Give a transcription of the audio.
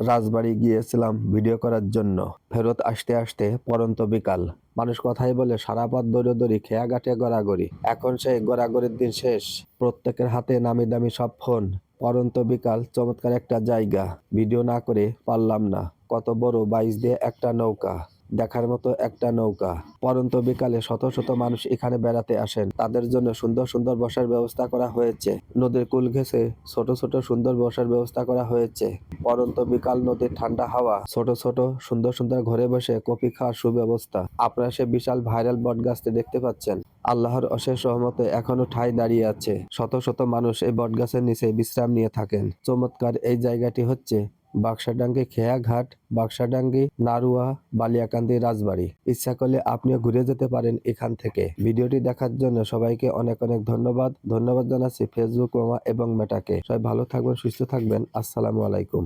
রাজবাড়ি গিয়েছিলাম ভিডিও করার জন্য। ফেরত আসতে আসতে পড়ন্ত বিকাল। মানুষ কথাই বলে সারা পথ দৌড়াদৌড়ি, খেয়া ঘাটে গড়াগড়ি। এখন সেই গড়াগড়ির দিন শেষ। প্রত্যেকের হাতে নামি দামি সব ফোন। পড়ন্ত বিকাল, চমৎকার একটা জায়গা। ভিডিও না করে পারলাম না। কত বড়, বাইচ দিয়ে একটা নৌকা, দেখার মতো একটা নৌকা। পড়ন্ত বিকালে শত শত মানুষ এখানে বেড়াতে আসেন। তাদের জন্য সুন্দর সুন্দর বসার ব্যবস্থা করা হয়েছে। নদীর কূল ঘেঁষে ছোট ছোট সুন্দর বসার ব্যবস্থা করা হয়েছে। পড়ন্ত বিকাল, নদীর ঠান্ডা হাওয়া, ছোট ছোট সুন্দর সুন্দর ঘরে বসে কফি খাওয়ার সুব্যবস্থা। আপনারা সে বিশাল ভাইরাল বটগাছটি দেখতে পাচ্ছেন। আল্লাহর অশেষ রহমতে এখনো ঠাঁই দাঁড়িয়ে আছে। শত শত মানুষ এই বটগাছের নিচে বিশ্রাম নিয়ে থাকেন। চমৎকার এই জায়গাটি হচ্ছে বাক্সাডাঙ্গি খেয়াঘাট, বাক্সাডাঙ্গি, নারুয়া, বালিয়াকান্দি, রাজবাড়ি। ইচ্ছা করলে আপনিও ঘুরে যেতে পারেন এখান থেকে। ভিডিওটি দেখার জন্য সবাইকে অনেক অনেক ধন্যবাদ জানাচ্ছি ফেসবুক, এবং মেটাকে। সবাই ভালো থাকবেন, সুস্থ থাকবেন। আসসালামু আলাইকুম।